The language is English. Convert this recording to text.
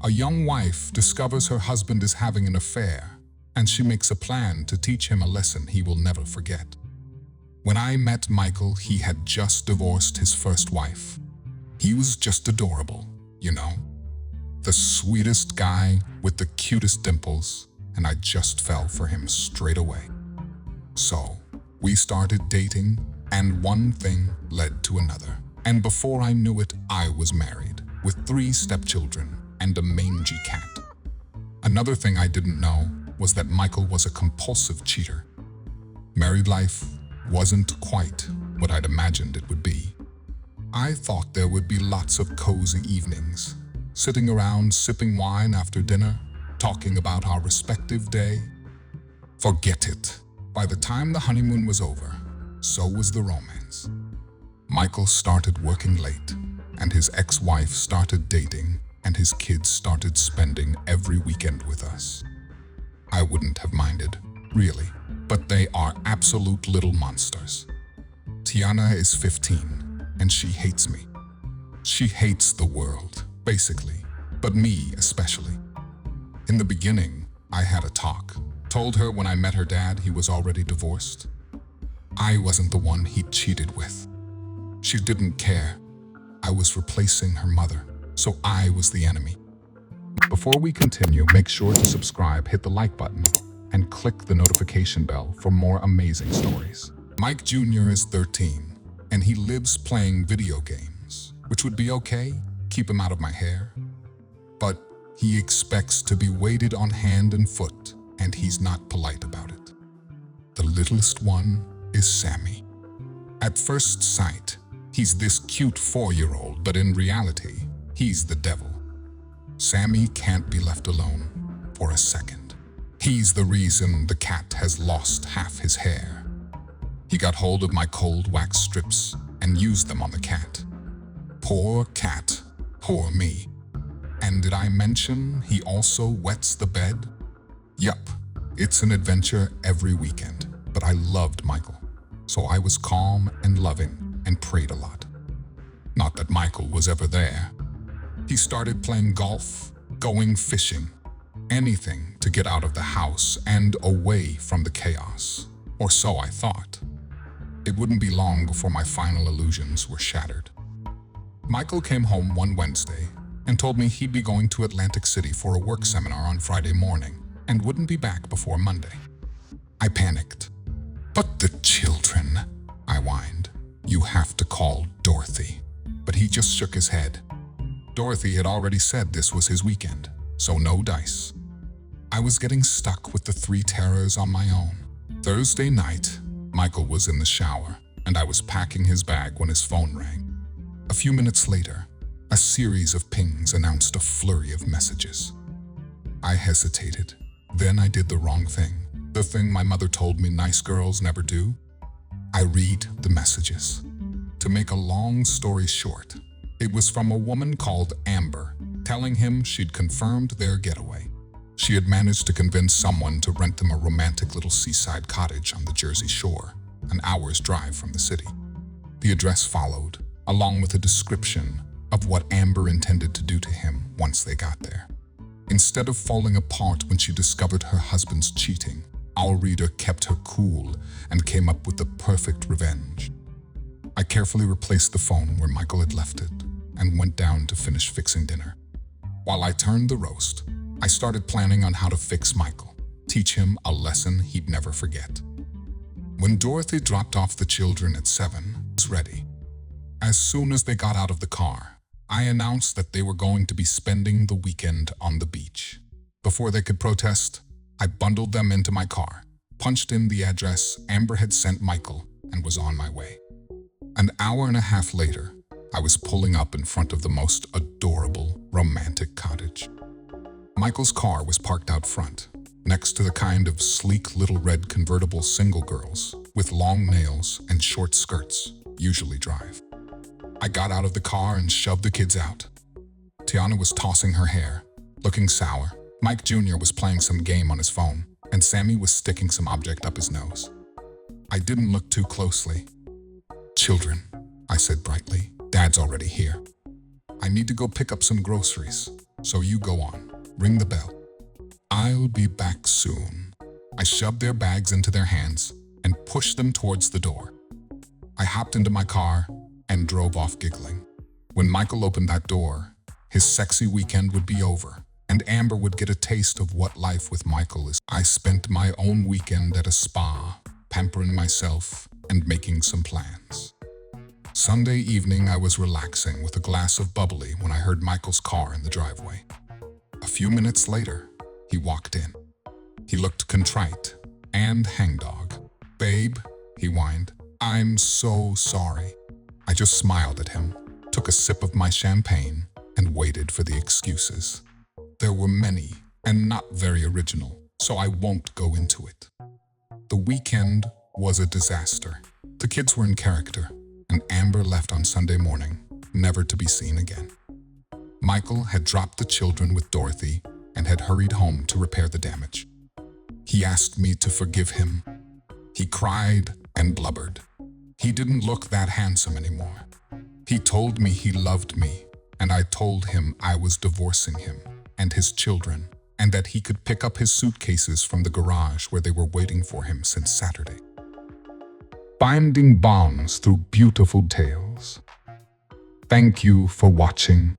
A young wife discovers her husband is having an affair, and she makes a plan to teach him a lesson he will never forget. When I met Michael, he had just divorced his first wife. He was just adorable, you know? The sweetest guy with the cutest dimples, and I just fell for him straight away. So, we started dating, and one thing led to another. And before I knew it, I was married, with 3 stepchildren and a mangy cat. Another thing I didn't know was that Michael was a compulsive cheater. Married life wasn't quite what I'd imagined it would be. I thought there would be lots of cozy evenings, sitting around sipping wine after dinner, talking about our respective day. Forget it. By the time the honeymoon was over, so was the romance. Michael started working late, and his ex-wife started dating, and his kids started spending every weekend with us. I wouldn't have minded, really, but they are absolute little monsters. Tiana is 15, and she hates me. She hates the world, basically, but me especially. In the beginning, I had a talk. Told her when I met her dad he was already divorced. I wasn't the one he cheated with. She didn't care. I was replacing her mother, so I was the enemy. Before we continue, make sure to subscribe, hit the like button, and click the notification bell for more amazing stories. Mike Jr. is 13, and he lives playing video games, which would be okay, keep him out of my hair. But he expects to be waited on hand and foot, and he's not polite about it. The littlest one is Sammy. At first sight, he's this cute 4-year-old, but in reality, he's the devil. Sammy can't be left alone for a second. He's the reason the cat has lost half his hair. He got hold of my cold wax strips and used them on the cat. Poor cat, poor me. And did I mention he also wets the bed? Yup, it's an adventure every weekend, but I loved Michael, so I was calm and loving and prayed a lot. Not that Michael was ever there. He started playing golf, going fishing, anything to get out of the house and away from the chaos, or so I thought. It wouldn't be long before my final illusions were shattered. Michael came home one Wednesday and told me he'd be going to Atlantic City for a work seminar on Friday morning and wouldn't be back before Monday. I panicked. "But the children," I whined. "You have to call Dorothy." But he just shook his head. Dorothy had already said this was his weekend, so no dice. I was getting stuck with the 3 terrors on my own. Thursday night, Michael was in the shower, and I was packing his bag when his phone rang. A few minutes later, a series of pings announced a flurry of messages. I hesitated. Then I did the wrong thing. The thing my mother told me nice girls never do. I read the messages. To make a long story short, it was from a woman called Amber, telling him she'd confirmed their getaway. She had managed to convince someone to rent them a romantic little seaside cottage on the Jersey Shore, an hour's drive from the city. The address followed, along with a description of what Amber intended to do to him once they got there. Instead of falling apart when she discovered her husband's cheating, our reader kept her cool and came up with the perfect revenge. I carefully replaced the phone where Michael had left it and went down to finish fixing dinner. While I turned the roast, I started planning on how to fix Michael, teach him a lesson he'd never forget. When Dorothy dropped off the children at 7, I was ready. As soon as they got out of the car, I announced that they were going to be spending the weekend on the beach. Before they could protest, I bundled them into my car, punched in the address Amber had sent Michael, and was on my way. An hour and a half later, I was pulling up in front of the most adorable, romantic cottage. Michael's car was parked out front, next to the kind of sleek little red convertible single girls with long nails and short skirts usually drive. I got out of the car and shoved the kids out. Tiana was tossing her hair, looking sour. Mike Jr. was playing some game on his phone, and Sammy was sticking some object up his nose. I didn't look too closely. "Children," I said brightly, "Dad's already here. I need to go pick up some groceries. So you go on, ring the bell. I'll be back soon. I shoved their bags into their hands and pushed them towards the door. I hopped into my car and drove off giggling. When Michael opened that door, his sexy weekend would be over, and Amber would get a taste of what life with Michael is. I spent my own weekend at a spa, pampering myself and making some plans. Sunday evening, I was relaxing with a glass of bubbly when I heard Michael's car in the driveway. A few minutes later, he walked in. He looked contrite and hangdog. "Babe," he whined, "I'm so sorry." I just smiled at him, took a sip of my champagne, and waited for the excuses. There were many, and not very original, so I won't go into it. The weekend was a disaster. The kids were in character, and Amber left on Sunday morning, never to be seen again. Michael had dropped the children with Dorothy and had hurried home to repair the damage. He asked me to forgive him. He cried and blubbered. He didn't look that handsome anymore. He told me he loved me, and I told him I was divorcing him and his children, and that he could pick up his suitcases from the garage where they were waiting for him since Saturday. Finding bonds through beautiful tales. Thank you for watching.